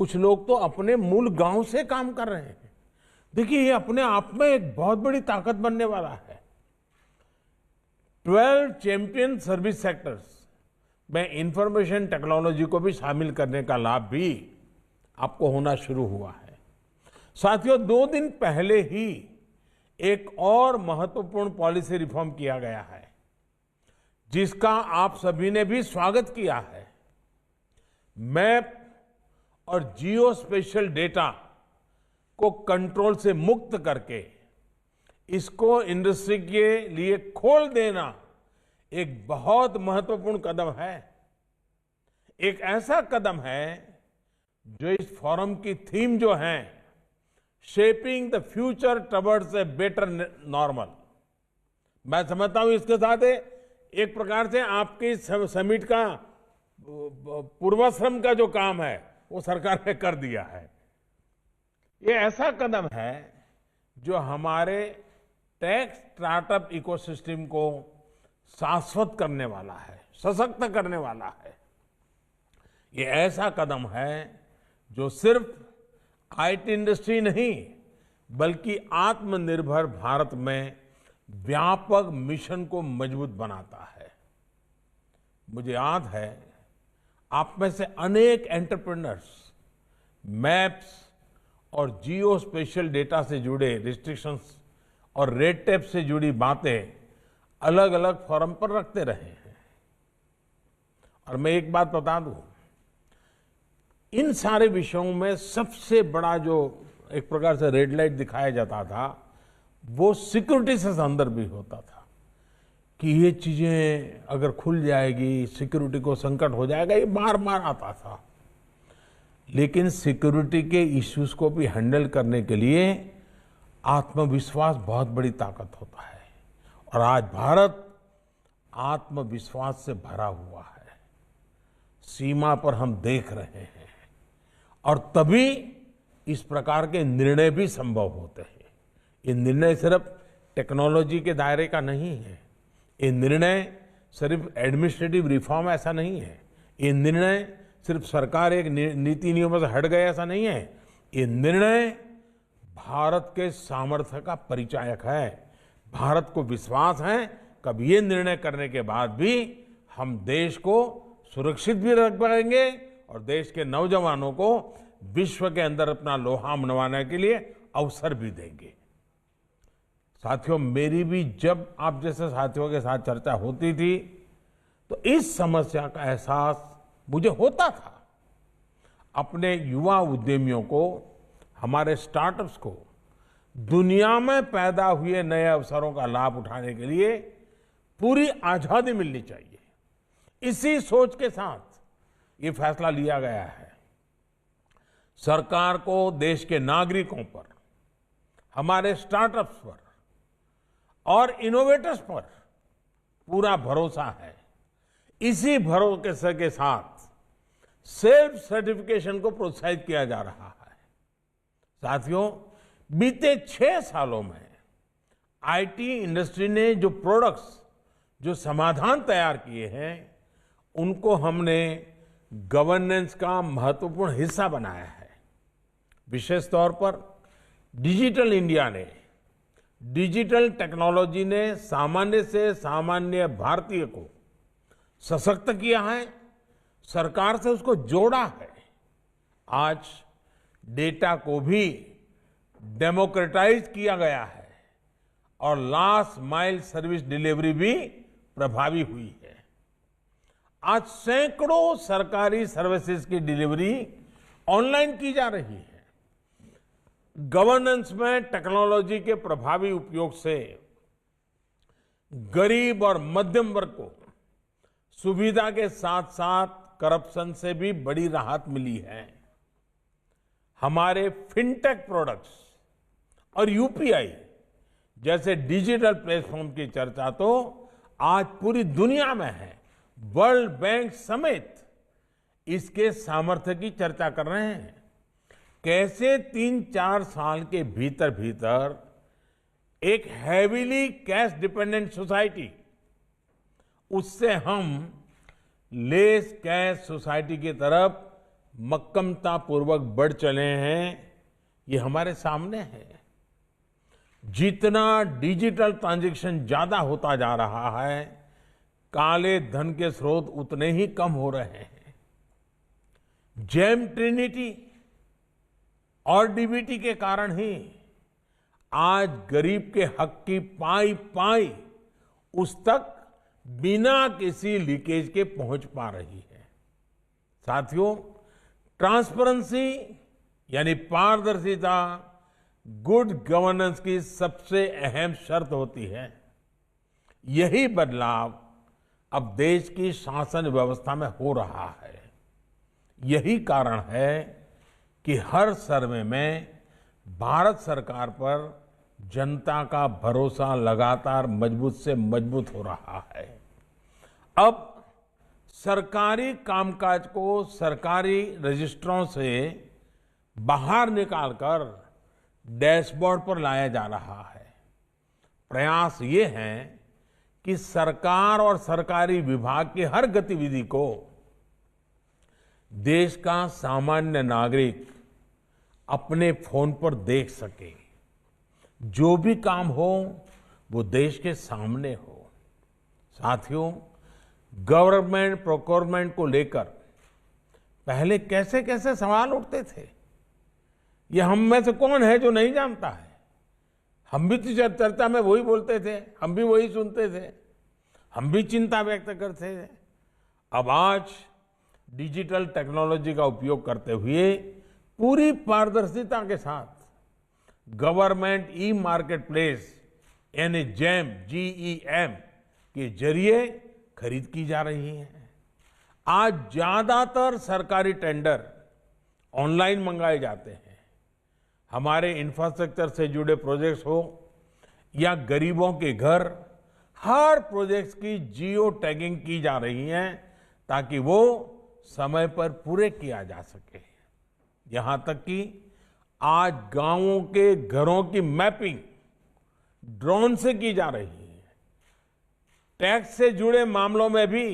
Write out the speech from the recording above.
कुछ लोग तो अपने मूल गांव से काम कर रहे हैं। देखिए, ये अपने आप में एक बहुत बड़ी ताकत बनने वाला है। 12 चैंपियन सर्विस सेक्टर्स में इंफॉर्मेशन टेक्नोलॉजी को भी शामिल करने का लाभ भी आपको होना शुरू हुआ है। साथियों, 2 दिन पहले ही एक और महत्वपूर्ण पॉलिसी रिफॉर्म किया गया है, जिसका आप सभी ने भी स्वागत किया है। मैप और जियो स्पेशल डेटा को कंट्रोल से मुक्त करके इसको इंडस्ट्री के लिए खोल देना एक बहुत महत्वपूर्ण कदम है। एक ऐसा कदम है जो इस फोरम की थीम जो है, shaping the future towards a better normal, मैं समझता हूं इसके साथ एक प्रकार से आपकी समिट का पूर्वाश्रम का जो काम है वो सरकार ने कर दिया है। ये ऐसा कदम है जो हमारे टेक स्टार्टअप इकोसिस्टम को शाश्वत करने वाला है, सशक्त करने वाला है। ये ऐसा कदम है जो सिर्फ आईटी इंडस्ट्री नहीं, बल्कि आत्मनिर्भर भारत में व्यापक मिशन को मजबूत बनाता है। मुझे याद है, आप में से अनेक एंटरप्रेन्योर्स मैप्स और जियो स्पेशल डेटा से जुड़े रिस्ट्रिक्शंस और रेड टेप से जुड़ी बातें अलग अलग फोरम पर रखते रहे हैं। और मैं एक बात बता दूं, इन सारे विषयों में सबसे बड़ा जो एक प्रकार से रेड लाइट दिखाया जाता था, वो सिक्योरिटी से संदर्भ भी होता था कि ये चीजें अगर खुल जाएगी, सिक्योरिटी को संकट हो जाएगा, ये बार बार आता था। लेकिन सिक्योरिटी के इश्यूज को भी हैंडल करने के लिए आत्मविश्वास बहुत बड़ी ताकत होता है, और आज भारत आत्मविश्वास से भरा हुआ है। सीमा पर हम देख रहे हैं, और तभी इस प्रकार के निर्णय भी संभव होते हैं। ये निर्णय सिर्फ टेक्नोलॉजी के दायरे का नहीं है, ये निर्णय सिर्फ एडमिनिस्ट्रेटिव रिफॉर्म ऐसा नहीं है, ये निर्णय सिर्फ सरकार एक नीति नियमों से हट गए ऐसा नहीं है। ये निर्णय भारत के सामर्थ्य का परिचायक है। भारत को विश्वास है कब ये निर्णय करने के बाद भी हम देश को सुरक्षित भी रख पाएंगे और देश के नौजवानों को विश्व के अंदर अपना लोहा मनवाने के लिए अवसर भी देंगे। साथियों, मेरी भी जब आप जैसे साथियों के साथ चर्चा होती थी तो इस समस्या का एहसास मुझे होता था। अपने युवा उद्यमियों को, हमारे स्टार्टअप्स को दुनिया में पैदा हुए नए अवसरों का लाभ उठाने के लिए पूरी आजादी मिलनी चाहिए। इसी सोच के साथ ये फैसला लिया गया है। सरकार को देश के नागरिकों पर, हमारे स्टार्टअप्स पर और इनोवेटर्स पर पूरा भरोसा है। इसी भरोसे के साथ सेल्फ सर्टिफिकेशन को प्रोत्साहित किया जा रहा है। साथियों, बीते 6 सालों में आईटी इंडस्ट्री ने जो प्रोडक्ट्स, जो समाधान तैयार किए हैं, उनको हमने गवर्नेंस का महत्वपूर्ण हिस्सा बनाया है। विशेष तौर पर डिजिटल इंडिया ने, डिजिटल टेक्नोलॉजी ने सामान्य से सामान्य भारतीय को सशक्त किया है, सरकार से उसको जोड़ा है। आज डेटा को भी डेमोक्रेटाइज किया गया है और लास्ट माइल सर्विस डिलीवरी भी प्रभावी हुई है। आज सैकड़ों सरकारी सर्विसेज की डिलीवरी ऑनलाइन की जा रही है। गवर्नेंस में टेक्नोलॉजी के प्रभावी उपयोग से गरीब और मध्यम वर्ग को सुविधा के साथ साथ करप्शन से भी बड़ी राहत मिली है। हमारे फिनटेक प्रोडक्ट्स और यूपीआई जैसे डिजिटल प्लेटफॉर्म की चर्चा तो आज पूरी दुनिया में है। वर्ल्ड बैंक समेत इसके सामर्थ्य की चर्चा कर रहे हैं। कैसे 3-4 साल के भीतर भीतर एक हैवीली कैश डिपेंडेंट सोसाइटी, उससे हम लेस कैश सोसाइटी की तरफ मक्कमता पूर्वक बढ़ चले हैं, ये हमारे सामने है। जितना डिजिटल ट्रांजैक्शन ज्यादा होता जा रहा है, काले धन के स्रोत उतने ही कम हो रहे हैं। जेम ट्रिनिटी और डीबीटी के कारण ही आज गरीब के हक की पाई पाई उस तक बिना किसी लीकेज के पहुंच पा रही है। साथियों, ट्रांसपेरेंसी यानी पारदर्शिता गुड गवर्नेंस की सबसे अहम शर्त होती है। यही बदलाव अब देश की शासन व्यवस्था में हो रहा है। यही कारण है कि हर सर्वे में भारत सरकार पर जनता का भरोसा लगातार मजबूत से मजबूत हो रहा है। अब सरकारी कामकाज को सरकारी रजिस्ट्रों से बाहर निकालकर डैशबोर्ड पर लाया जा रहा है। प्रयास ये है कि सरकार और सरकारी विभाग की हर गतिविधि को देश का सामान्य नागरिक अपने फोन पर देख सके। जो भी काम हो वो देश के सामने हो। साथियों, गवर्नमेंट प्रोक्योरमेंट को लेकर पहले कैसे कैसे सवाल उठते थे, ये हम में से कौन है जो नहीं जानता है। हम भी तो चर्चा में वही बोलते थे, हम भी वही सुनते थे, हम भी चिंता व्यक्त करते थे। अब आज डिजिटल टेक्नोलॉजी का उपयोग करते हुए पूरी पारदर्शिता के साथ गवर्नमेंट ई मार्केट प्लेस यानी जेम GEM के जरिए खरीद की जा रही है। आज ज्यादातर सरकारी टेंडर ऑनलाइन मंगाए जाते हैं। हमारे इंफ्रास्ट्रक्चर से जुड़े प्रोजेक्ट्स हो या गरीबों के घर, हर प्रोजेक्ट्स की जियो टैगिंग की जा रही है ताकि वो समय पर पूरे किया जा सके। यहां तक कि आज गांवों के घरों की मैपिंग ड्रोन से की जा रही है। टैक्स से जुड़े मामलों में भी